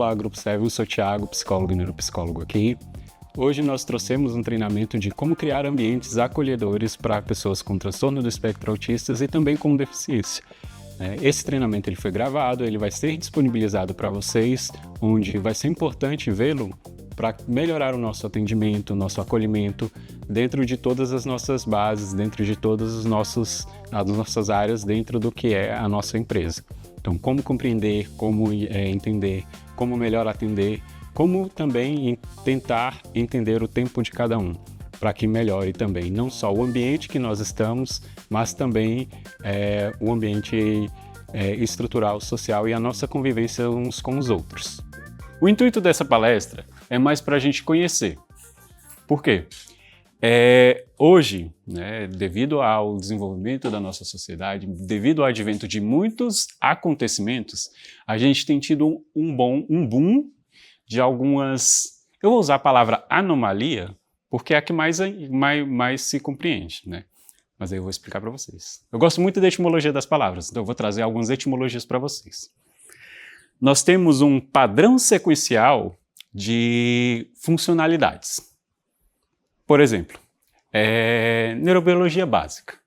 Olá, Grupo 7, eu sou o Thiago, psicólogo e neuropsicólogo aqui. Hoje nós trouxemos um treinamento de como criar ambientes acolhedores para pessoas com transtorno do espectro autistas e também com deficiência. Esse treinamento ele foi gravado, ele vai ser disponibilizado para vocês, onde vai ser importante vê-lo para melhorar o nosso atendimento, o nosso acolhimento, dentro de todas as nossas bases, dentro de todas as nossas áreas, dentro do que é a nossa empresa. Então, como compreender, como entender, como melhor atender, como também tentar entender o tempo de cada um, para que melhore também não só o ambiente que nós estamos, mas também o ambiente estrutural, social e a nossa convivência uns com os outros. O intuito dessa palestra é mais para a gente conhecer. Por quê? Hoje, devido ao desenvolvimento da nossa sociedade, devido ao advento de muitos acontecimentos, a gente tem tido um boom de algumas... Eu vou usar a palavra anomalia, porque é a que mais se compreende, né? Mas aí eu vou explicar para vocês. Eu gosto muito da etimologia das palavras, então eu vou trazer algumas etimologias para vocês. Nós temos um padrão sequencial de funcionalidades. Por exemplo, neurobiologia básica.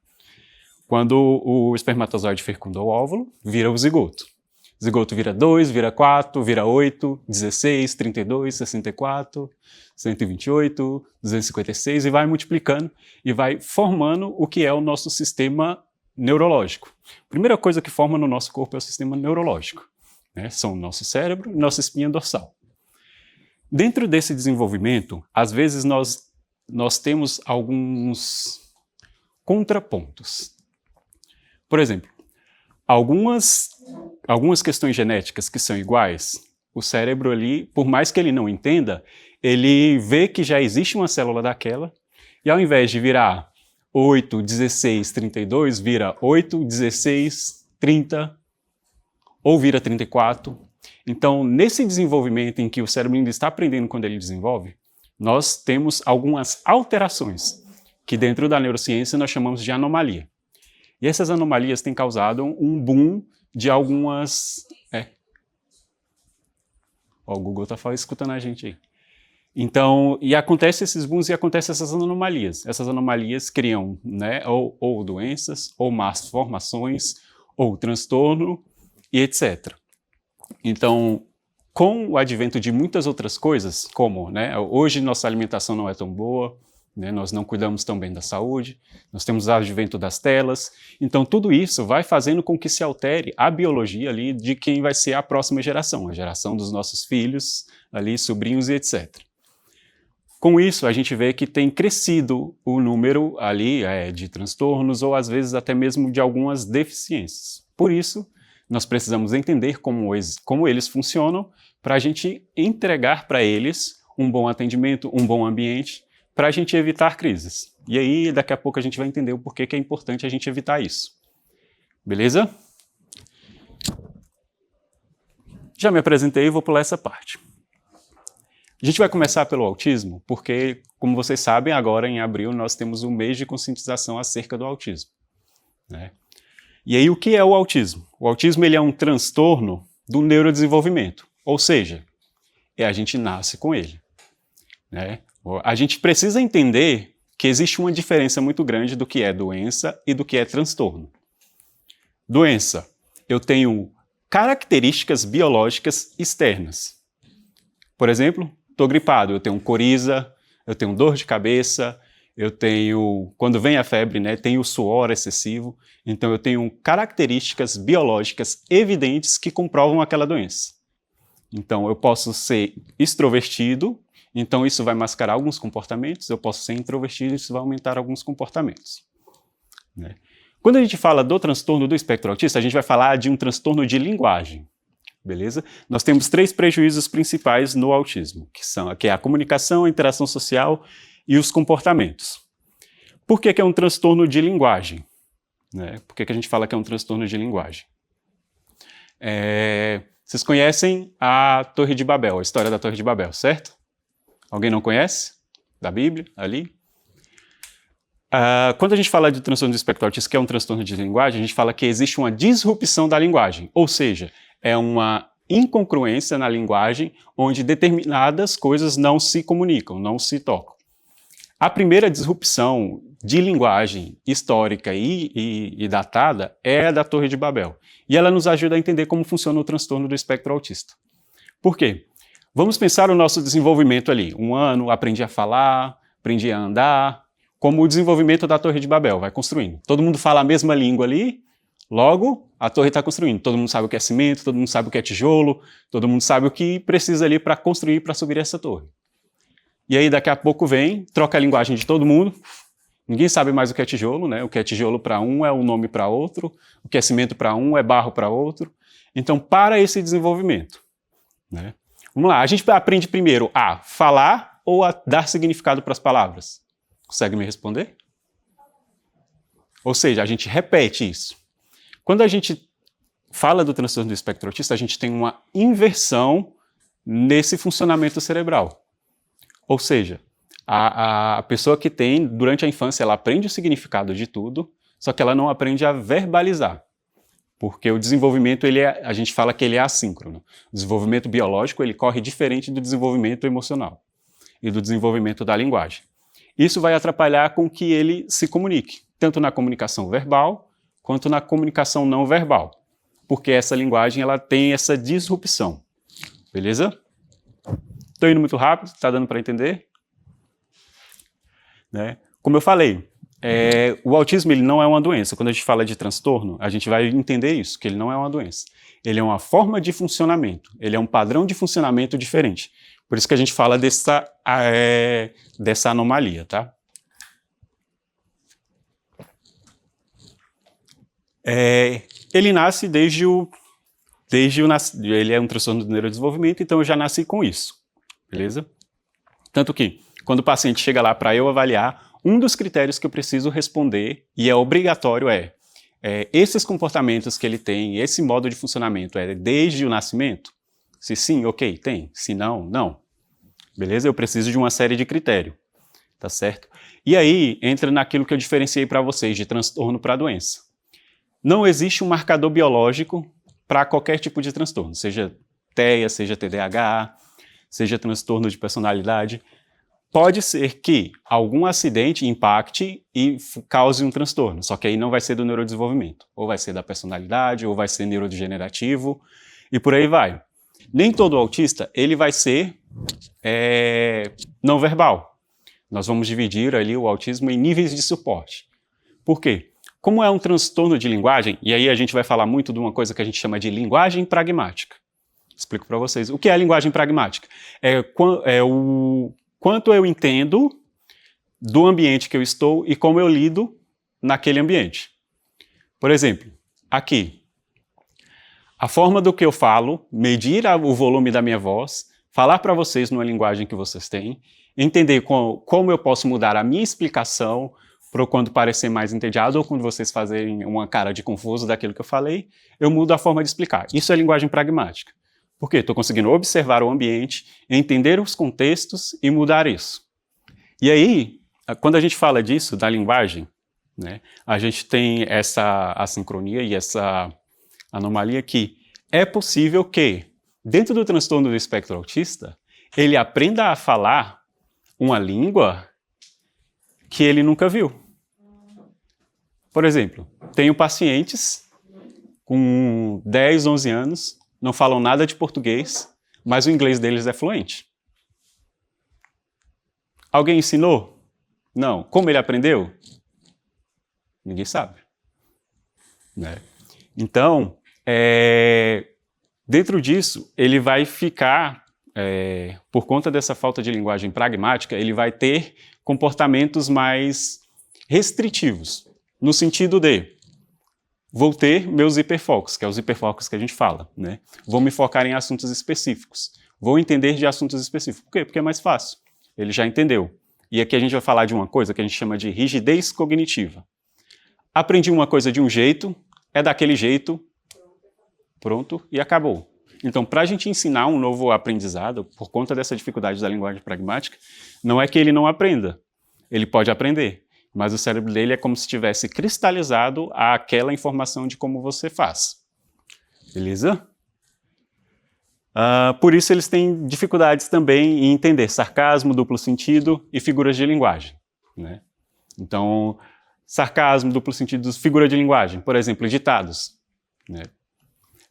Quando o espermatozoide fecunda o óvulo, vira o zigoto. O zigoto vira 2, vira 4, vira 8, 16, 32, 64, 128, 256 e vai multiplicando e vai formando o que é o nosso sistema neurológico. A primeira coisa que forma no nosso corpo é o sistema neurológico. São o nosso cérebro e nossa espinha dorsal. Dentro desse desenvolvimento, às vezes nós temos alguns contrapontos. Por exemplo, algumas questões genéticas que são iguais, o cérebro ali, por mais que ele não entenda, ele vê que já existe uma célula daquela, e ao invés de virar 8, 16, 32, vira 8, 16, 30, ou vira 34. Então, nesse desenvolvimento em que o cérebro ainda está aprendendo quando ele desenvolve, nós temos algumas alterações, que dentro da neurociência nós chamamos de anomalia. E essas anomalias têm causado um boom de algumas... O Google está escutando a gente aí. Então, e acontece esses booms e acontecem essas anomalias. Essas anomalias criam ou doenças, ou más formações, ou transtorno, e etc. Então, com o advento de muitas outras coisas, como hoje nossa alimentação não é tão boa, nós não cuidamos tão bem da saúde, nós temos o advento das telas, então tudo isso vai fazendo com que se altere a biologia ali de quem vai ser a próxima geração, a geração dos nossos filhos, ali, sobrinhos e etc. Com isso, a gente vê que tem crescido o número ali de transtornos ou às vezes até mesmo de algumas deficiências. Por isso, nós precisamos entender como eles funcionam para a gente entregar para eles um bom atendimento, um bom ambiente, para a gente evitar crises. E aí, daqui a pouco a gente vai entender o porquê que é importante a gente evitar isso. Beleza? Já me apresentei e vou pular essa parte. A gente vai começar pelo autismo, porque, como vocês sabem, agora em abril nós temos um mês de conscientização acerca do autismo. E aí, o que é o autismo? O autismo ele é um transtorno do neurodesenvolvimento, ou seja, a gente nasce com ele. A gente precisa entender que existe uma diferença muito grande do que é doença e do que é transtorno. Doença, eu tenho características biológicas externas. Por exemplo, estou gripado, eu tenho coriza, eu tenho dor de cabeça, eu tenho, quando vem a febre, tenho suor excessivo, então eu tenho características biológicas evidentes que comprovam aquela doença. Então eu posso ser extrovertido, então isso vai mascarar alguns comportamentos, eu posso ser introvertido, isso vai aumentar alguns comportamentos. Quando a gente fala do transtorno do espectro autista, a gente vai falar de um transtorno de linguagem. Beleza? Nós temos 3 prejuízos principais no autismo, que é a comunicação, a interação social e os comportamentos. Por que é um transtorno de linguagem? Por que a gente fala que é um transtorno de linguagem? Vocês conhecem a Torre de Babel, a história da Torre de Babel, certo? Alguém não conhece? Da Bíblia, ali? Quando a gente fala de transtorno do espectro autista, que é um transtorno de linguagem, a gente fala que existe uma disrupção da linguagem, ou seja, é uma incongruência na linguagem, onde determinadas coisas não se comunicam, não se tocam. A primeira disrupção de linguagem histórica e datada é a da Torre de Babel. E ela nos ajuda a entender como funciona o transtorno do espectro autista. Por quê? Vamos pensar o nosso desenvolvimento ali. 1 ano, aprendi a falar, aprendi a andar, como o desenvolvimento da Torre de Babel, vai construindo. Todo mundo fala a mesma língua ali, logo a torre está construindo. Todo mundo sabe o que é cimento, todo mundo sabe o que é tijolo, todo mundo sabe o que precisa ali para construir, para subir essa torre. E aí daqui a pouco vem, troca a linguagem de todo mundo, ninguém sabe mais o que é tijolo, né? O que é tijolo para um é um nome para outro, o que é cimento para um é barro para outro. Então, para esse desenvolvimento, né? Vamos lá, a gente aprende primeiro a falar ou a dar significado para as palavras? Consegue me responder? Ou seja, a gente repete isso. Quando a gente fala do transtorno do espectro autista, a gente tem uma inversão nesse funcionamento cerebral. Ou seja, a pessoa que tem, durante a infância, ela aprende o significado de tudo, só que ela não aprende a verbalizar. Porque o desenvolvimento, a gente fala que ele é assíncrono. O desenvolvimento biológico, ele corre diferente do desenvolvimento emocional e do desenvolvimento da linguagem. Isso vai atrapalhar com que ele se comunique, tanto na comunicação verbal, quanto na comunicação não verbal. Porque essa linguagem, ela tem essa disrupção. Beleza? Estou indo muito rápido, está dando para entender? Né? Como eu falei, o autismo ele não é uma doença. Quando a gente fala de transtorno, a gente vai entender isso, que ele não é uma doença. Ele é uma forma de funcionamento, ele é um padrão de funcionamento diferente. Por isso que a gente fala dessa anomalia, tá? Ele nasce ele é um transtorno do neurodesenvolvimento, então eu já nasci com isso, beleza? Tanto que, quando o paciente chega lá para eu avaliar, um dos critérios que eu preciso responder, e é obrigatório, esses comportamentos que ele tem, esse modo de funcionamento, desde o nascimento? Se sim, ok, tem. Se não, não. Beleza? Eu preciso de uma série de critérios, tá certo? E aí, entra naquilo que eu diferenciei para vocês, de transtorno para doença. Não existe um marcador biológico para qualquer tipo de transtorno, seja TEA, seja TDAH, seja transtorno de personalidade. Pode ser que algum acidente impacte e cause um transtorno, só que aí não vai ser do neurodesenvolvimento, ou vai ser da personalidade, ou vai ser neurodegenerativo, e por aí vai. Nem todo autista ele vai ser não verbal. Nós vamos dividir ali o autismo em níveis de suporte. Por quê? Como é um transtorno de linguagem, e aí a gente vai falar muito de uma coisa que a gente chama de linguagem pragmática. Explico para vocês. O que é a linguagem pragmática? O quanto eu entendo do ambiente que eu estou e como eu lido naquele ambiente. Por exemplo, aqui, a forma do que eu falo, medir o volume da minha voz, falar para vocês numa linguagem que vocês têm, entender como eu posso mudar a minha explicação para quando parecer mais entediado ou quando vocês fazerem uma cara de confuso daquilo que eu falei, eu mudo a forma de explicar. Isso é linguagem pragmática. Por quê? Estou conseguindo observar o ambiente, entender os contextos e mudar isso. E aí, quando a gente fala disso, da linguagem, né, a gente tem essa assincronia e essa anomalia que é possível que, dentro do transtorno do espectro autista, ele aprenda a falar uma língua que ele nunca viu. Por exemplo, tenho pacientes com 10, 11 anos, não falam nada de português, mas o inglês deles é fluente. Alguém ensinou? Não. Como ele aprendeu? Ninguém sabe. Né? Então, dentro disso, ele vai ficar, por conta dessa falta de linguagem pragmática, ele vai ter comportamentos mais restritivos, no sentido de vou ter meus hiperfocos, que é os hiperfocos que a gente fala, né? Vou me focar em assuntos específicos. Vou entender de assuntos específicos. Por quê? Porque é mais fácil. Ele já entendeu. E aqui a gente vai falar de uma coisa que a gente chama de rigidez cognitiva. Aprendi uma coisa de um jeito, é daquele jeito, pronto, e acabou. Então, para a gente ensinar um novo aprendizado, por conta dessa dificuldade da linguagem pragmática, não é que ele não aprenda. Ele pode aprender. Mas o cérebro dele é como se tivesse cristalizado aquela informação de como você faz. Beleza? Por isso eles têm dificuldades também em entender sarcasmo, duplo sentido e figuras de linguagem, né? Então, sarcasmo, duplo sentido, figura de linguagem, por exemplo, ditados, né?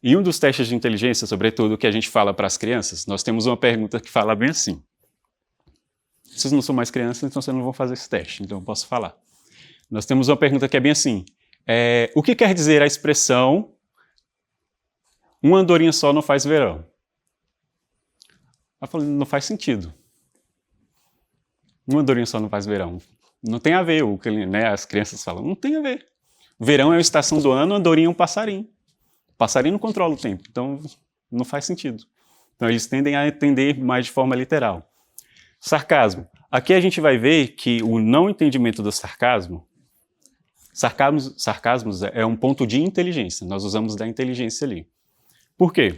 Em um dos testes de inteligência, sobretudo, que a gente fala para as crianças, nós temos uma pergunta que fala bem assim. Vocês não são mais crianças, então vocês não vão fazer esse teste, então eu posso falar. Nós temos uma pergunta que é bem assim. O que quer dizer a expressão uma andorinha só não faz verão? Eu falo, não faz sentido. Uma andorinha só não faz verão. Não tem a ver o que, né, as crianças falam. Não tem a ver. Verão é a estação do ano, andorinha é um passarinho. O passarinho não controla o tempo, então não faz sentido. Então eles tendem a entender mais de forma literal. Sarcasmo. Aqui a gente vai ver que o não entendimento do sarcasmo é um ponto de inteligência. Nós usamos da inteligência ali. Por quê?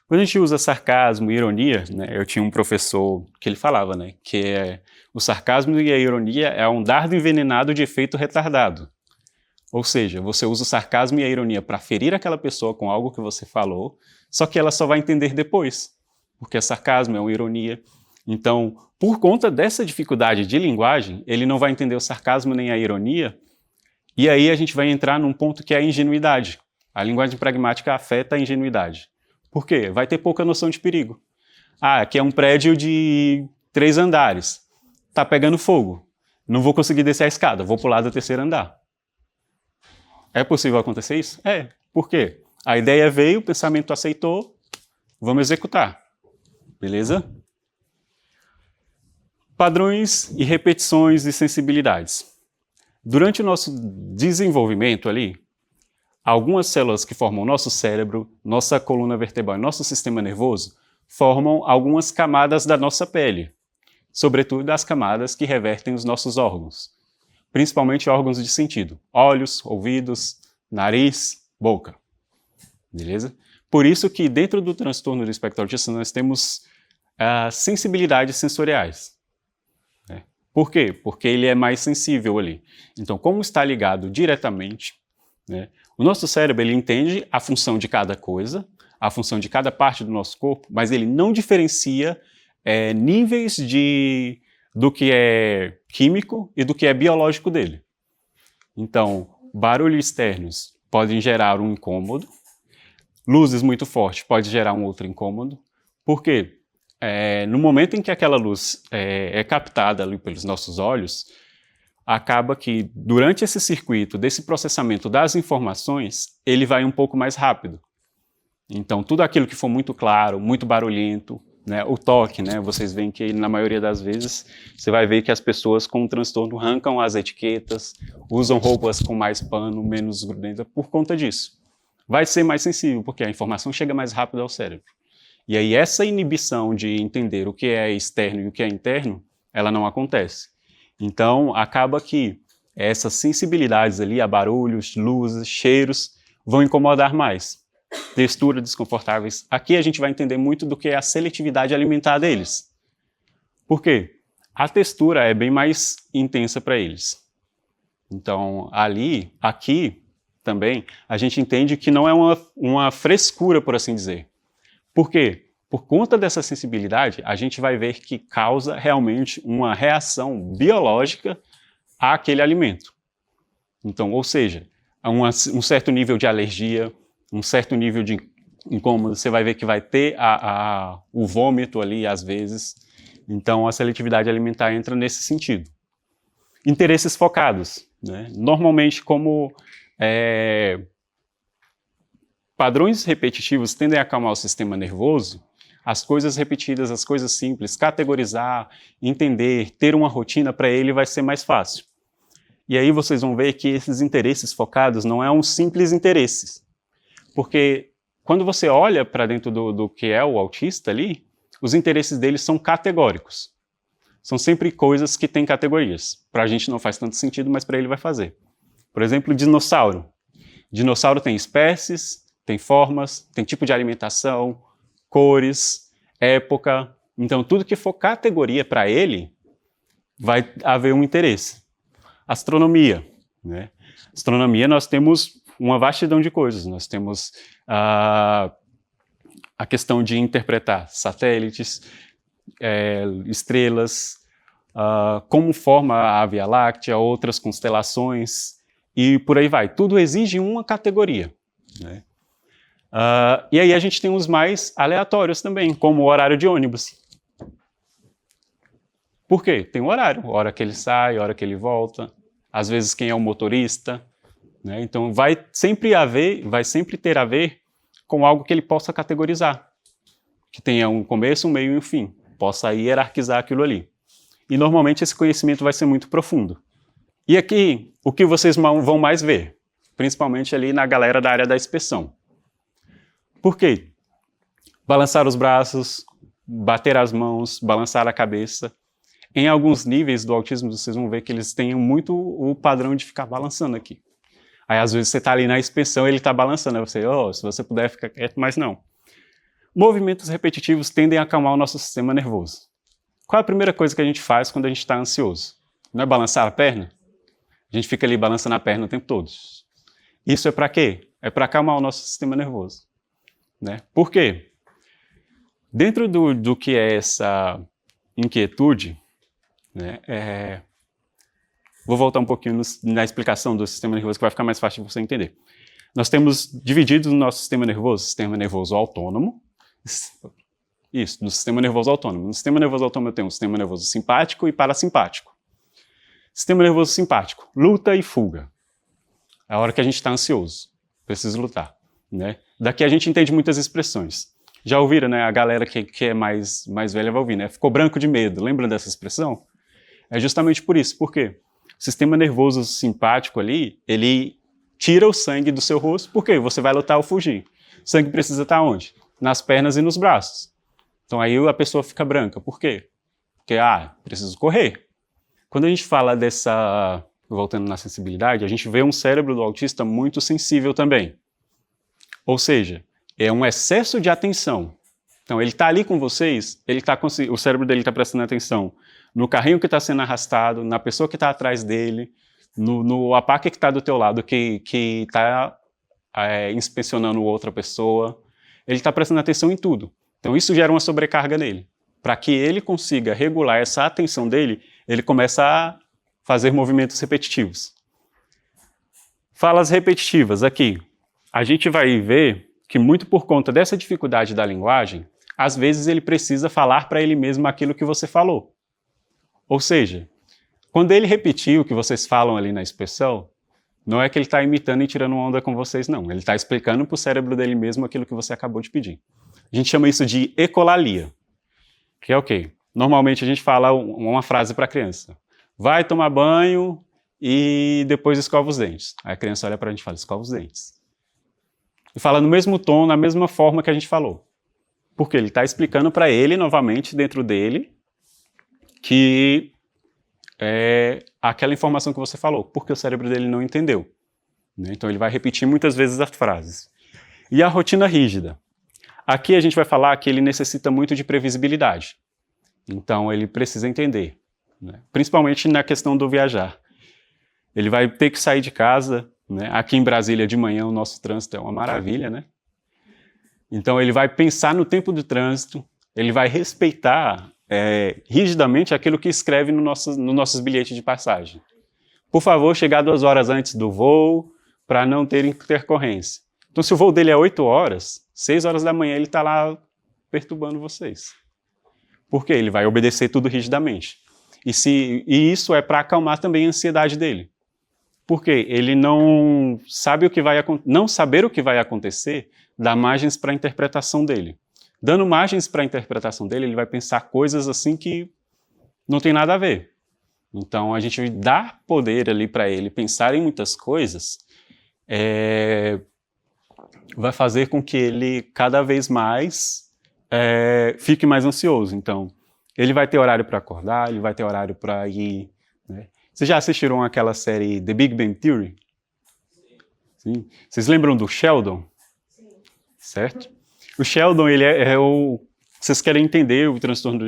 Quando a gente usa sarcasmo e ironia, né, eu tinha um professor que ele falava, né, que o sarcasmo e a ironia é um dardo envenenado de efeito retardado. Ou seja, você usa o sarcasmo e a ironia para ferir aquela pessoa com algo que você falou, só que ela só vai entender depois, porque é sarcasmo, é uma ironia. Então, por conta dessa dificuldade de linguagem, ele não vai entender o sarcasmo nem a ironia, e aí a gente vai entrar num ponto que é a ingenuidade. A linguagem pragmática afeta a ingenuidade. Por quê? Vai ter pouca noção de perigo. Aqui é um prédio de 3 andares. Tá pegando fogo. Não vou conseguir descer a escada, vou pular do 3º andar. É possível acontecer isso? É. Por quê? A ideia veio, o pensamento aceitou, vamos executar. Beleza? Padrões e repetições e sensibilidades. Durante o nosso desenvolvimento ali, algumas células que formam nosso cérebro, nossa coluna vertebral e nosso sistema nervoso formam algumas camadas da nossa pele, sobretudo das camadas que revertem os nossos órgãos, principalmente órgãos de sentido, olhos, ouvidos, nariz, boca. Beleza? Por isso que dentro do transtorno do espectro autista nós temos sensibilidades sensoriais. Né? Por quê? Porque ele é mais sensível ali. Então, como está ligado diretamente, né, o nosso cérebro ele entende a função de cada coisa, a função de cada parte do nosso corpo, mas ele não diferencia níveis do que é químico e do que é biológico dele. Então, barulhos externos podem gerar um incômodo, luzes muito fortes podem gerar um outro incômodo. Por quê? No momento em que aquela luz é captada ali pelos nossos olhos, acaba que durante esse circuito, desse processamento das informações, ele vai um pouco mais rápido. Então, tudo aquilo que for muito claro, muito barulhento, né, o toque, né, vocês veem que na maioria das vezes, você vai ver que as pessoas com transtorno arrancam as etiquetas, usam roupas com mais pano, menos grudenta, por conta disso. Vai ser mais sensível, porque a informação chega mais rápido ao cérebro. E aí essa inibição de entender o que é externo e o que é interno, ela não acontece. Então, acaba que essas sensibilidades ali a barulhos, luzes, cheiros, vão incomodar mais. Texturas desconfortáveis. Aqui a gente vai entender muito do que é a seletividade alimentar deles. Por quê? A textura é bem mais intensa para eles. Então, aqui também, a gente entende que não é uma frescura, por assim dizer. Por quê? Por conta dessa sensibilidade, a gente vai ver que causa realmente uma reação biológica àquele alimento. Então, ou seja, um certo nível de alergia, um certo nível de incômodo, você vai ver que vai ter o vômito ali, às vezes. Então, a seletividade alimentar entra nesse sentido. Interesses focados. Né? Normalmente, como padrões repetitivos tendem a acalmar o sistema nervoso, as coisas repetidas, as coisas simples, categorizar, entender, ter uma rotina para ele vai ser mais fácil. E aí vocês vão ver que esses interesses focados não é um simples interesse. Porque quando você olha para dentro do que é o autista ali, os interesses dele são categóricos. São sempre coisas que têm categorias. Para a gente não faz tanto sentido, mas para ele vai fazer. Por exemplo, dinossauro. Dinossauro tem espécies, tem formas, tem tipo de alimentação, cores, época. Então, tudo que for categoria para ele, vai haver um interesse. Astronomia. Né? Astronomia, nós temos uma vastidão de coisas. Nós temos a questão de interpretar satélites, estrelas, como forma a Via Láctea, outras constelações, e por aí vai. Tudo exige uma categoria, né? E aí a gente tem os mais aleatórios também, como o horário de ônibus. Por quê? Tem um horário, hora que ele sai, hora que ele volta, às vezes quem é o motorista, né? Então vai sempre ter a ver com algo que ele possa categorizar, que tenha um começo, um meio e um fim, possa hierarquizar aquilo ali. E normalmente esse conhecimento vai ser muito profundo. E aqui, o que vocês vão mais ver, principalmente ali na galera da área da inspeção. Por quê? Balançar os braços, bater as mãos, balançar a cabeça. Em alguns níveis do autismo, vocês vão ver que eles têm muito o padrão de ficar balançando aqui. Aí, às vezes, você está ali na inspeção e ele está balançando. Aí você, se você puder, fica quieto, mas não. Movimentos repetitivos tendem a acalmar o nosso sistema nervoso. Qual é a primeira coisa que a gente faz quando a gente está ansioso? Não é balançar a perna? A gente fica ali balançando a perna o tempo todo. Isso é para quê? É para acalmar o nosso sistema nervoso, né? Por quê? Dentro do que é essa inquietude, né, vou voltar um pouquinho na explicação do sistema nervoso, que vai ficar mais fácil de você entender. Nós temos dividido o nosso sistema nervoso autônomo. Isso, no sistema nervoso autônomo. No sistema nervoso autônomo eu tenho um sistema nervoso simpático e parasimpático. Sistema nervoso simpático, luta e fuga. É a hora que a gente está ansioso, precisa lutar, né? Daqui a gente entende muitas expressões. Já ouviram, né? A galera que é mais velha vai ouvir, né? Ficou branco de medo. Lembram dessa expressão? É justamente por isso. Por quê? O sistema nervoso simpático ali, ele tira o sangue do seu rosto. Por quê? Você vai lutar ou fugir. O sangue precisa estar onde? Nas pernas e nos braços. Então aí a pessoa fica branca. Por quê? Porque, preciso correr. Quando a gente fala dessa, voltando na sensibilidade, a gente vê um cérebro do autista muito sensível também. Ou seja, é um excesso de atenção. Então ele está ali com vocês, o cérebro dele está prestando atenção no carrinho que está sendo arrastado, na pessoa que está atrás dele, no apache que está do teu lado, que está inspecionando outra pessoa. Ele está prestando atenção em tudo. Então isso gera uma sobrecarga nele. Para que ele consiga regular essa atenção dele, ele começa a fazer movimentos repetitivos. Falas repetitivas aqui. A gente vai ver que muito por conta dessa dificuldade da linguagem, às vezes ele precisa falar para ele mesmo aquilo que você falou. Ou seja, quando ele repetir o que vocês falam ali na inspeção, não é que ele está imitando e tirando onda com vocês, não. Ele está explicando para o cérebro dele mesmo aquilo que você acabou de pedir. A gente chama isso de ecolalia, que é o quê? Normalmente a gente fala uma frase para a criança. Vai tomar banho e depois escova os dentes. Aí a criança olha para a gente e fala, escova os dentes. E fala no mesmo tom, na mesma forma que a gente falou. Porque ele está explicando para ele, novamente, dentro dele, que é aquela informação que você falou, porque o cérebro dele não entendeu, né? Então ele vai repetir muitas vezes as frases. E a rotina rígida. Aqui a gente vai falar que ele necessita muito de previsibilidade. Então ele precisa entender, né? Principalmente na questão do viajar. Ele vai ter que sair de casa, né? Aqui em Brasília de manhã o nosso trânsito é uma maravilha, né? Então ele vai pensar no tempo do trânsito, ele vai respeitar rigidamente aquilo que escreve nos nossos bilhetes de passagem. Por favor, chegar 2 horas antes do voo, para não ter intercorrência. Então, se o voo dele é 8 horas, 6 horas da manhã ele está lá perturbando vocês. Por quê? Ele vai obedecer tudo rigidamente. E isso é para acalmar também a ansiedade dele. Por quê? Ele não saber o que vai acontecer dá margens para a interpretação dele. Dando margens para a interpretação dele, ele vai pensar coisas assim que não tem nada a ver. Então, a gente dá poder ali para ele pensar em muitas coisas, vai fazer com que ele cada vez mais fique mais ansioso. Então, ele vai ter horário para acordar, ele vai ter horário para ir, né? Vocês já assistiram aquela série The Big Bang Theory? Sim. Vocês lembram do Sheldon? Sim. Certo? O Sheldon, ele vocês querem entender o transtorno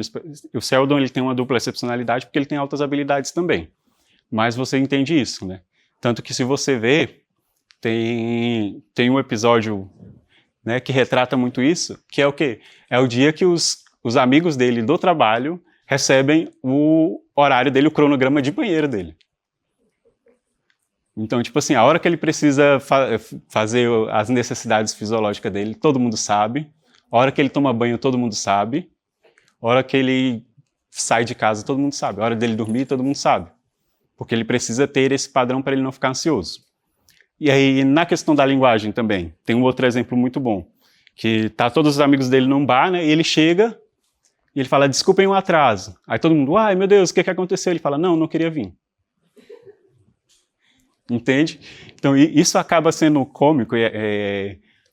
o Sheldon, ele tem uma dupla excepcionalidade porque ele tem altas habilidades também. Mas você entende isso, né? Tanto que se você ver, tem um episódio né, que retrata muito isso, que é o quê? É o dia que os amigos dele do trabalho recebem o horário dele, o cronograma de banheiro dele. Então, tipo assim, a hora que ele precisa fazer as necessidades fisiológicas dele, todo mundo sabe. A hora que ele toma banho, todo mundo sabe. A hora que ele sai de casa, todo mundo sabe. A hora dele dormir, todo mundo sabe. Porque ele precisa ter esse padrão para ele não ficar ansioso. E aí, na questão da linguagem também, tem um outro exemplo muito bom. Que tá todos os amigos dele num bar, né? E ele chega e ele fala, desculpem o atraso. Aí todo mundo, ai meu Deus, o que aconteceu? Ele fala, não queria vir. Entende? Então, isso acaba sendo cômico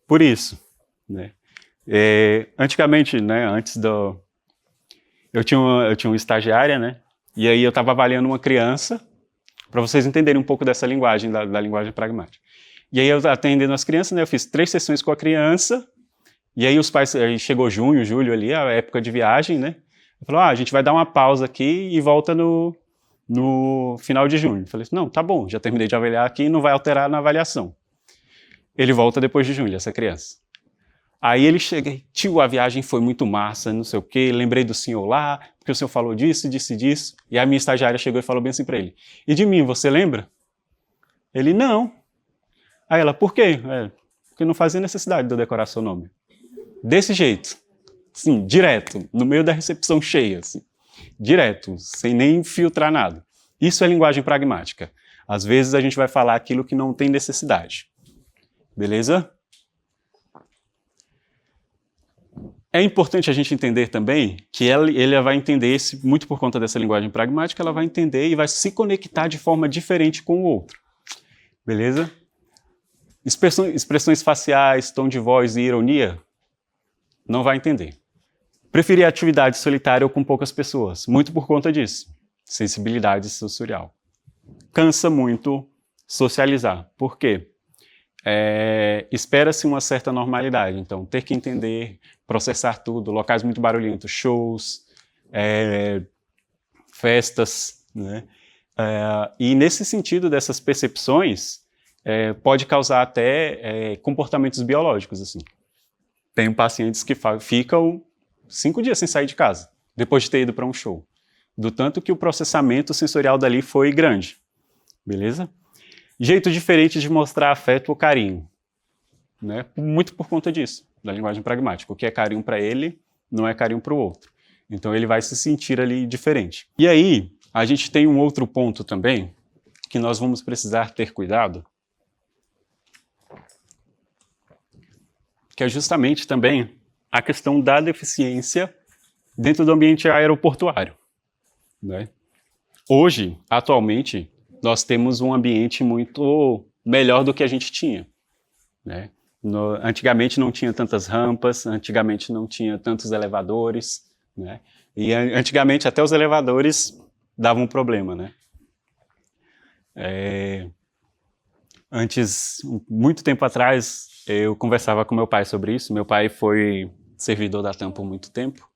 por isso. Né? Antigamente, né, eu tinha uma estagiária, né? E aí eu estava avaliando uma criança, para vocês entenderem um pouco dessa linguagem, da linguagem pragmática. E aí eu atendendo as crianças, né, eu fiz 3 sessões com a criança, e aí os pais, aí chegou junho, julho ali, a época de viagem, né? Falou, a gente vai dar uma pausa aqui e volta no final de junho. Eu falei, não, tá bom, já terminei de avaliar aqui, não vai alterar na avaliação. Ele volta depois de julho, essa criança. Aí ele chega, tio, a viagem foi muito massa, não sei o quê, lembrei do senhor lá, porque o senhor falou disso, disse disso. E a minha estagiária chegou e falou bem assim pra ele, e de mim, você lembra? Ele, não. Aí ela, por quê? Porque não fazia necessidade de eu decorar seu nome. Desse jeito, sim, direto, no meio da recepção cheia, assim. Direto, sem nem filtrar nada. Isso é linguagem pragmática. Às vezes a gente vai falar aquilo que não tem necessidade. Beleza? É importante a gente entender também que ele vai entender, muito por conta dessa linguagem pragmática, ela vai entender e vai se conectar de forma diferente com o outro. Beleza? Expressões faciais, tom de voz e ironia, não vai entender. Preferir atividade solitária ou com poucas pessoas, muito por conta disso. Sensibilidade sensorial. Cansa muito socializar. Por quê? Espera-se uma certa normalidade. Então, ter que entender, processar tudo, locais muito barulhentos, shows, festas, né? E nesse sentido dessas percepções, pode causar até comportamentos biológicos. Assim. Tenho pacientes que ficam 5 dias sem sair de casa, depois de ter ido para um show. Do tanto que o processamento sensorial dali foi grande. Beleza? Jeito diferente de mostrar afeto ou carinho. Né? Muito por conta disso, da linguagem pragmática. O que é carinho para ele, não é carinho para o outro. Então ele vai se sentir ali diferente. E aí, a gente tem um outro ponto também, que nós vamos precisar ter cuidado, que é justamente também a questão da deficiência dentro do ambiente aeroportuário. Né? Hoje, atualmente, nós temos um ambiente muito melhor do que a gente tinha. Né? Antigamente não tinha tantas rampas, antigamente não tinha tantos elevadores, né? E antigamente até os elevadores davam um problema. Né? Antes, muito tempo atrás, eu conversava com meu pai sobre isso. Meu pai foi servidor da TAM por muito tempo,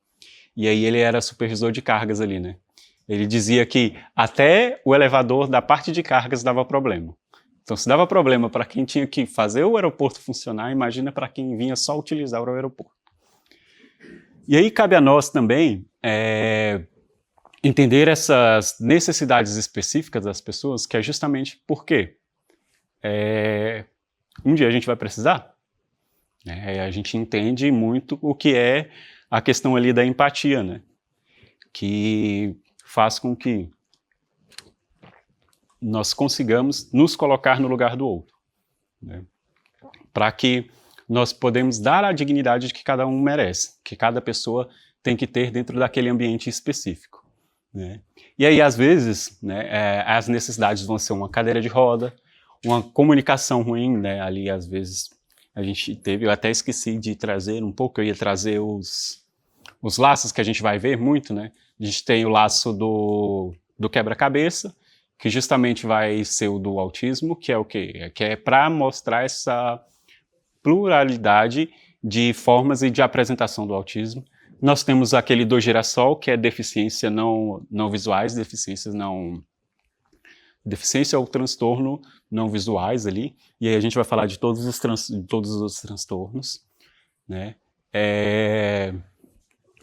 e aí ele era supervisor de cargas ali, né? Ele dizia que até o elevador da parte de cargas dava problema. Então, se dava problema para quem tinha que fazer o aeroporto funcionar, imagina para quem vinha só utilizar o aeroporto. E aí cabe a nós também entender essas necessidades específicas das pessoas, que é justamente porque um dia a gente vai precisar. A gente entende muito o que é a questão ali da empatia, né? Que faz com que nós consigamos nos colocar no lugar do outro, né? Para que nós podemos dar a dignidade que cada um merece, que cada pessoa tem que ter dentro daquele ambiente específico. Né? E aí, às vezes, né, as necessidades vão ser uma cadeira de roda, uma comunicação ruim, né? Ali, às vezes, a gente teve, eu até esqueci de trazer um pouco, eu ia trazer os laços que a gente vai ver muito, né? A gente tem o laço do quebra-cabeça, que justamente vai ser o do autismo, que é o quê? Que é para mostrar essa pluralidade de formas e de apresentação do autismo. Nós temos aquele do girassol, que é deficiência não visuais, deficiência ou transtorno não visuais ali, e aí a gente vai falar de todos os transtornos. né?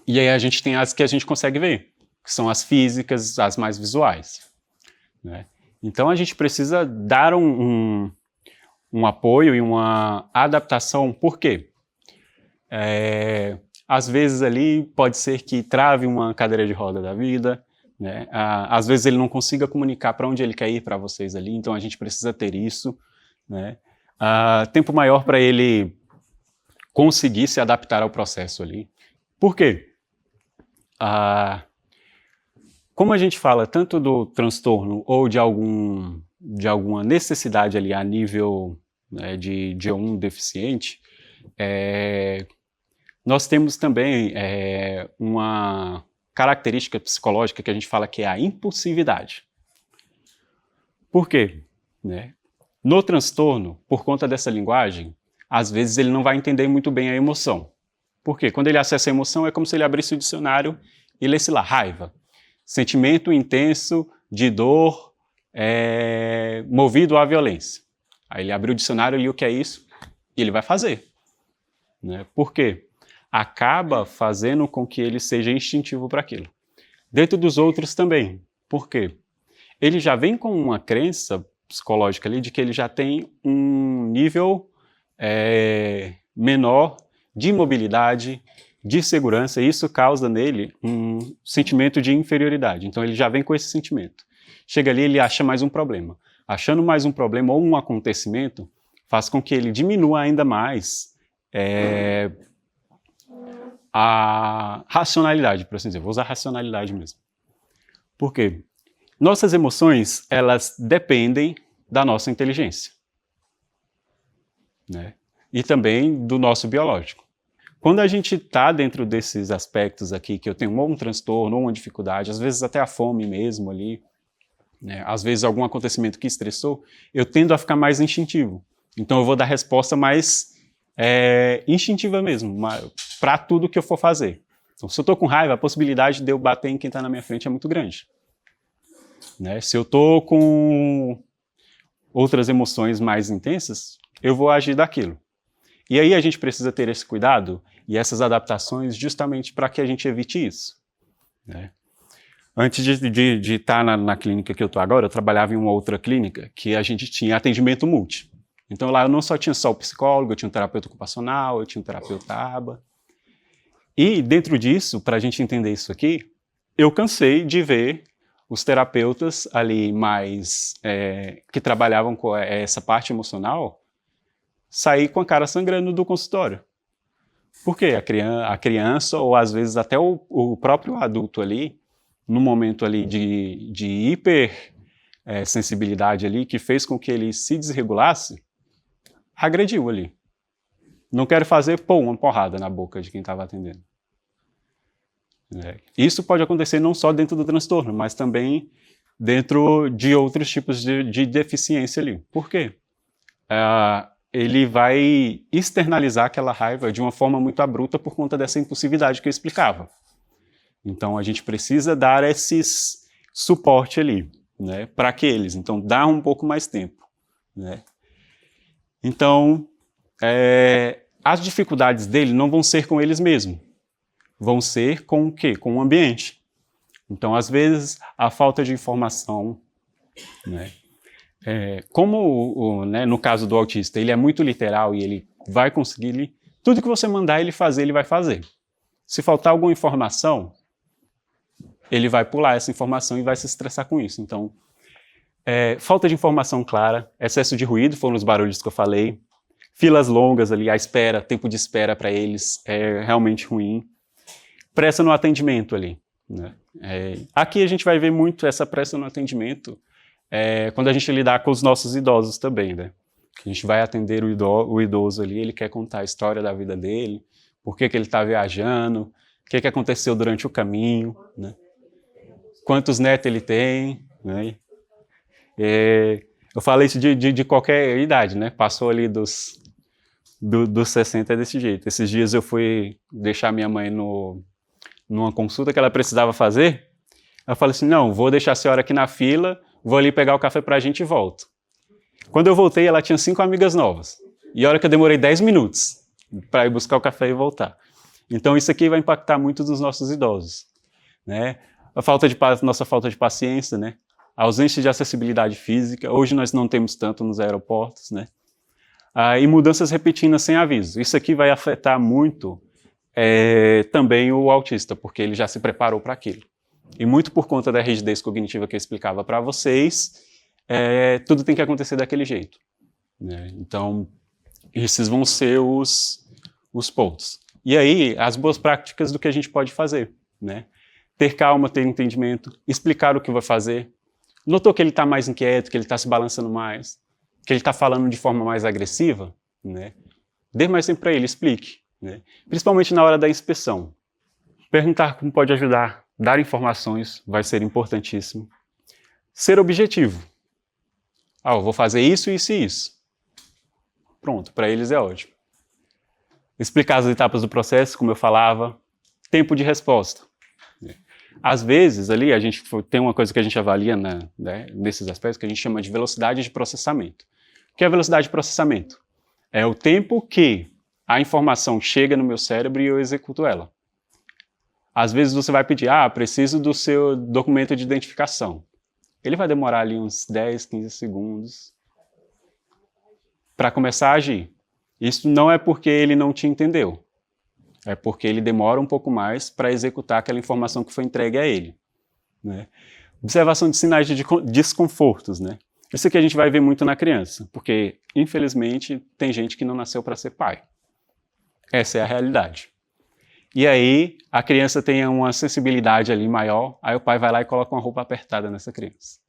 E aí a gente tem as que a gente consegue ver, que são as físicas, as mais visuais, né? Então a gente precisa dar um apoio e uma adaptação, por quê? Às vezes ali pode ser que trave uma cadeira de roda da vida, né? Às vezes ele não consiga comunicar para onde ele quer ir para vocês ali, então a gente precisa ter isso, né? Tempo maior para ele conseguir se adaptar ao processo ali. Por quê? Como a gente fala tanto do transtorno ou de alguma necessidade ali a nível, né, de um deficiente, nós temos também uma característica psicológica que a gente fala que é a impulsividade. Por quê? Né? No transtorno, por conta dessa linguagem, às vezes ele não vai entender muito bem a emoção. Por quê? Quando ele acessa a emoção, é como se ele abrisse o dicionário e lesse lá, raiva. Sentimento intenso de dor movido à violência. Aí ele abriu o dicionário e lia o que é isso e ele vai fazer. Né? Por quê? Acaba fazendo com que ele seja instintivo para aquilo. Dentro dos outros também. Por quê? Ele já vem com uma crença psicológica ali de que ele já tem um nível menor de mobilidade, de segurança, e isso causa nele um sentimento de inferioridade. Então ele já vem com esse sentimento. Chega ali, ele acha mais um problema. Achando mais um problema ou um acontecimento, faz com que ele diminua ainda mais a racionalidade, por assim dizer. Vou usar racionalidade mesmo. Por quê? Nossas emoções, elas dependem da nossa inteligência, né? E também do nosso biológico. Quando a gente está dentro desses aspectos aqui, que eu tenho ou um transtorno, ou uma dificuldade, às vezes até a fome mesmo ali, né? Às vezes algum acontecimento que estressou, eu tendo a ficar mais instintivo. Então eu vou dar resposta mais instintiva mesmo, para tudo que eu for fazer. Então se eu estou com raiva, a possibilidade de eu bater em quem está na minha frente é muito grande. Né? Se eu estou com outras emoções mais intensas, eu vou agir daquilo. E aí a gente precisa ter esse cuidado e essas adaptações justamente para que a gente evite isso. Né? Antes de estar na clínica que eu estou agora, eu trabalhava em uma outra clínica que a gente tinha atendimento multi. Então lá eu não só tinha o psicólogo, eu tinha um terapeuta ocupacional, eu tinha um terapeuta ABA. E dentro disso, para a gente entender isso aqui, eu cansei de ver os terapeutas ali mais que trabalhavam com essa parte emocional sair com a cara sangrando do consultório. Por quê? A criança, ou às vezes até o próprio adulto ali, no momento ali de hiper sensibilidade ali, que fez com que ele se desregulasse, agrediu ali. Não quero fazer, uma porrada na boca de quem estava atendendo. Isso pode acontecer não só dentro do transtorno, mas também dentro de outros tipos de deficiência ali. Por quê? Ele vai externalizar aquela raiva de uma forma muito abrupta por conta dessa impulsividade que eu explicava. Então a gente precisa dar esses suporte ali, né, para aqueles. Então dá um pouco mais tempo. Né? Então as dificuldades dele não vão ser com eles mesmos. Vão ser com o quê? Com o ambiente. Então, às vezes, a falta de informação, né? Como no caso do autista, ele é muito literal e ele vai conseguir, tudo que você mandar ele fazer, ele vai fazer. Se faltar alguma informação, ele vai pular essa informação e vai se estressar com isso. Então, falta de informação clara, excesso de ruído, foram os barulhos que eu falei, filas longas ali, a espera, tempo de espera para eles é realmente ruim. Pressa no atendimento ali. Né? Aqui a gente vai ver muito essa pressa no atendimento quando a gente lidar com os nossos idosos também. Né? A gente vai atender o idoso ali, ele quer contar a história da vida dele, por que ele está viajando, o que aconteceu durante o caminho, né? Quantos netos ele tem. Né? Eu falei isso de qualquer idade, né? Passou ali dos 60 desse jeito. Esses dias eu fui deixar minha mãe numa consulta que ela precisava fazer, eu falei assim, não, vou deixar a senhora aqui na fila, vou ali pegar o café pra gente e volto. Quando eu voltei, ela tinha 5 amigas novas. E a hora que eu demorei 10 minutos, para ir buscar o café e voltar. Então isso aqui vai impactar muito nos nossos idosos, né? Nossa falta de paciência, né? A ausência de acessibilidade física. Hoje nós não temos tanto nos aeroportos, né? E mudanças repentinas sem aviso. Isso aqui vai afetar muito também o autista, porque ele já se preparou para aquilo. E muito por conta da rigidez cognitiva que eu explicava para vocês, tudo tem que acontecer daquele jeito, né? Então, esses vão ser os pontos. E aí, as boas práticas do que a gente pode fazer, né? Ter calma, ter entendimento, explicar o que vai fazer. Notou que ele está mais inquieto, que ele está se balançando mais, que ele está falando de forma mais agressiva, né? Dê mais tempo para ele, explique, né? Principalmente na hora da inspeção. Perguntar como pode ajudar, dar informações vai ser importantíssimo. Ser objetivo. Eu vou fazer isso, isso e isso. Pronto, para eles é ótimo. Explicar as etapas do processo, como eu falava. Tempo de resposta. Às vezes, ali, a gente tem uma coisa que a gente avalia nesses aspectos que a gente chama de velocidade de processamento. O que é velocidade de processamento? É o tempo que a informação chega no meu cérebro e eu executo ela. Às vezes você vai pedir, preciso do seu documento de identificação. Ele vai demorar ali uns 10, 15 segundos para começar a agir. Isso não é porque ele não te entendeu. É porque ele demora um pouco mais para executar aquela informação que foi entregue a ele, né? Observação de sinais de desconfortos, né? Isso aqui a gente vai ver muito na criança, porque, infelizmente, tem gente que não nasceu para ser pai. Essa é a realidade. E aí, a criança tem uma sensibilidade ali maior, aí o pai vai lá e coloca uma roupa apertada nessa criança.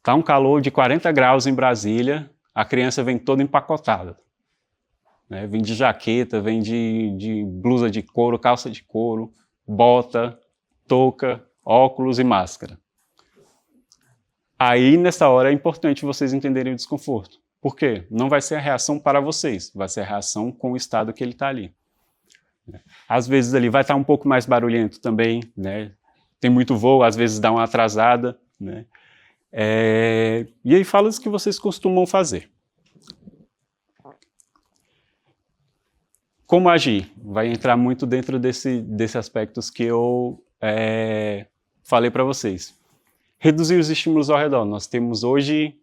Tá um calor de 40 graus em Brasília, a criança vem toda empacotada. Né? Vem de jaqueta, vem de blusa de couro, calça de couro, bota, touca, óculos e máscara. Aí, nessa hora, é importante vocês entenderem o desconforto. Por quê? Não vai ser a reação para vocês, vai ser a reação com o estado que ele está ali. Às vezes ali vai estar um pouco mais barulhento também, né? Tem muito voo, às vezes dá uma atrasada, né? E aí fala o que vocês costumam fazer. Como agir? Vai entrar muito dentro desses aspectos que eu falei para vocês. Reduzir os estímulos ao redor. Nós temos hoje,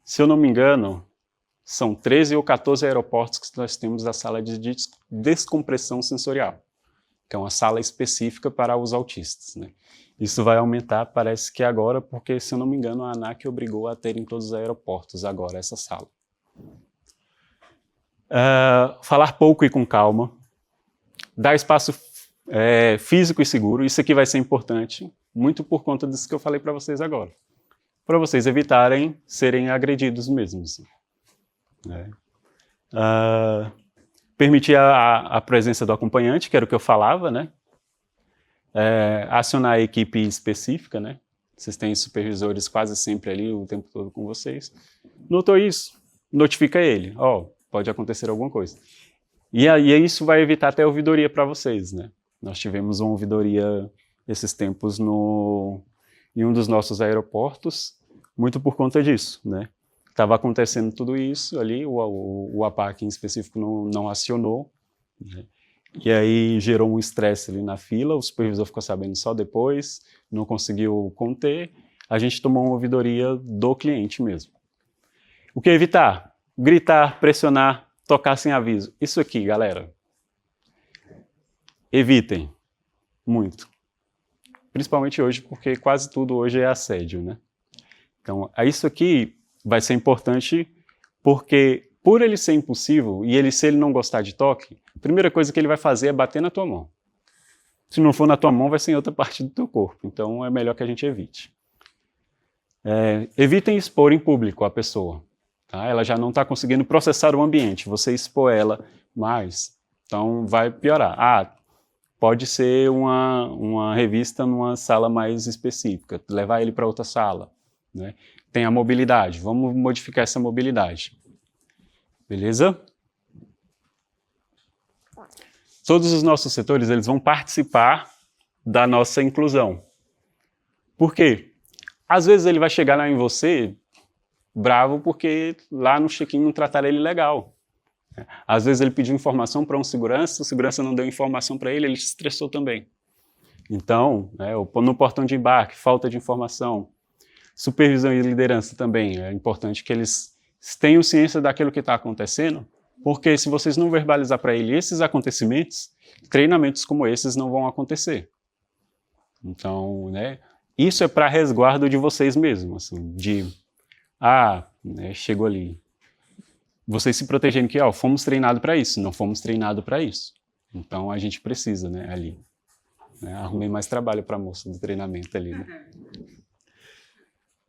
se eu não me engano, são 13 ou 14 aeroportos que nós temos a sala de descompressão sensorial, que é uma sala específica para os autistas, né? Isso vai aumentar, parece que agora, porque, se eu não me engano, a ANAC obrigou a ter em todos os aeroportos agora essa sala. Falar pouco e com calma. Dar espaço físico e seguro. Isso aqui vai ser importante, muito por conta disso que eu falei para vocês agora. Para vocês evitarem serem agredidos mesmos. Permitir a presença do acompanhante, que era o que eu falava, né? Acionar a equipe específica, né? Vocês têm supervisores quase sempre ali o tempo todo com vocês. Notou isso? Notifica ele. Pode acontecer alguma coisa. E aí isso vai evitar até ouvidoria para vocês, né? Nós tivemos uma ouvidoria esses tempos em um dos nossos aeroportos, muito por conta disso, né? Estava acontecendo tudo isso ali, o APAC em específico não acionou, né? E aí gerou um estresse ali na fila, o supervisor ficou sabendo só depois, não conseguiu conter, a gente tomou uma ouvidoria do cliente mesmo. O que evitar? Gritar, pressionar, tocar sem aviso. Isso aqui, galera, evitem muito. Principalmente hoje, porque quase tudo hoje é assédio, né? Então, isso aqui vai ser importante porque, por ele ser impulsivo e se ele não gostar de toque, a primeira coisa que ele vai fazer é bater na tua mão. Se não for na tua mão, vai ser em outra parte do teu corpo. Então, é melhor que a gente evite. Evitem expor em público a pessoa. Tá? Ela já não está conseguindo processar o ambiente. Você expor ela mais, então vai piorar. Pode ser uma revista numa sala mais específica, levar ele para outra sala, né? Tem a mobilidade, vamos modificar essa mobilidade. Beleza? Todos os nossos setores, eles vão participar da nossa inclusão. Por quê? Às vezes ele vai chegar lá em você bravo porque lá no check-in não trataram ele legal. Às vezes ele pediu informação para um segurança, o segurança não deu informação para ele se estressou também. Então, no portão de embarque, falta de informação, supervisão e liderança também. É importante que eles tenham ciência daquilo que está acontecendo, porque se vocês não verbalizar para ele esses acontecimentos, treinamentos como esses não vão acontecer. Então, isso é para resguardo de vocês mesmos, assim, chegou ali. Vocês se protegendo que, fomos treinados para isso, não fomos treinados para isso. Então a gente precisa, ali. Arrumei mais trabalho para a moça do treinamento ali, né?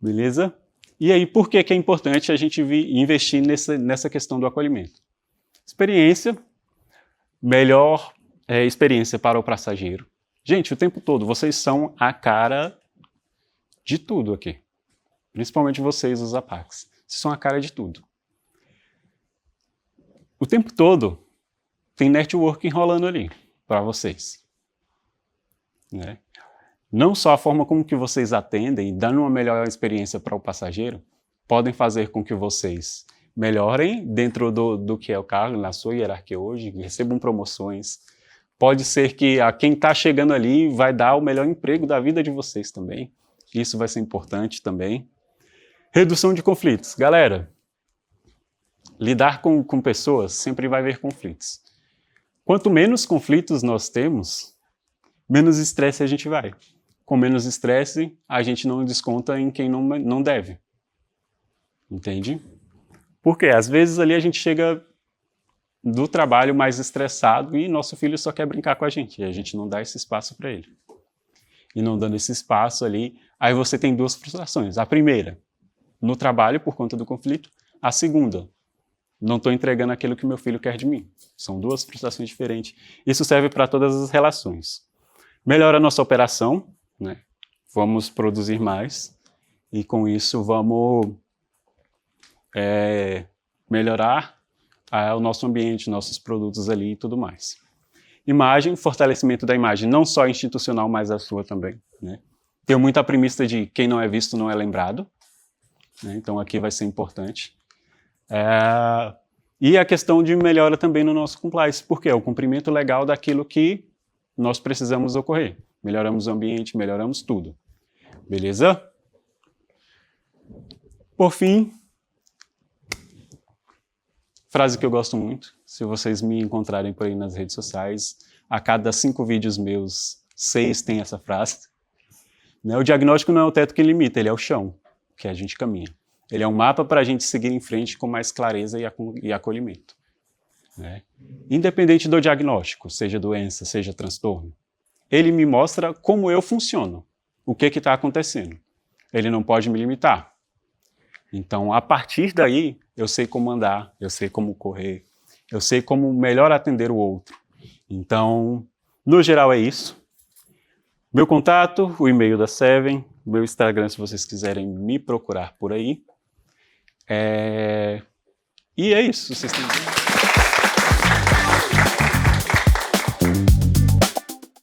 Beleza? E aí, por que é importante a gente investir nessa questão do acolhimento? Experiência, melhor experiência para o passageiro. Gente, o tempo todo, vocês são a cara de tudo aqui. Principalmente vocês, os APACs. Vocês são a cara de tudo. O tempo todo tem networking rolando ali para vocês. Não só a forma como que vocês atendem, dando uma melhor experiência para o passageiro, podem fazer com que vocês melhorem dentro do que é o cargo, na sua hierarquia hoje, recebam promoções. Pode ser que quem está chegando ali vai dar o melhor emprego da vida de vocês também. Isso vai ser importante também. Redução de conflitos. Galera, lidar com pessoas sempre vai haver conflitos. Quanto menos conflitos nós temos, menos estresse a gente vai. Com menos estresse, a gente não desconta em quem não deve. Entende? Porque às vezes ali a gente chega do trabalho mais estressado e nosso filho só quer brincar com a gente. E a gente não dá esse espaço para ele. E não dando esse espaço ali, aí você tem duas frustrações. A primeira, no trabalho por conta do conflito. A segunda, não estou entregando aquilo que meu filho quer de mim. São duas frustrações diferentes. Isso serve para todas as relações. Melhora a nossa operação, vamos produzir mais e com isso vamos melhorar o nosso ambiente, nossos produtos ali e tudo mais. Imagem, fortalecimento da imagem, não só institucional, mas a sua também. Tenho muita premissa de quem não é visto não é lembrado, então aqui vai ser importante. E a questão de melhora também no nosso compliance, porque é o cumprimento legal daquilo que nós precisamos ocorrer. Melhoramos o ambiente, melhoramos tudo. Beleza? Por fim, frase que eu gosto muito, se vocês me encontrarem por aí nas redes sociais, a cada 5 vídeos meus, 6 tem essa frase. O diagnóstico não é o teto que limita, ele é o chão que a gente caminha. Ele é um mapa para a gente seguir em frente com mais clareza e acolhimento. Independente do diagnóstico, seja doença, seja transtorno, ele me mostra como eu funciono, o que está acontecendo. Ele não pode me limitar. Então, a partir daí, eu sei como andar, eu sei como correr, eu sei como melhor atender o outro. Então, no geral é isso. Meu contato, o e-mail da Seven, meu Instagram, se vocês quiserem me procurar por aí. E é isso. Vocês têm...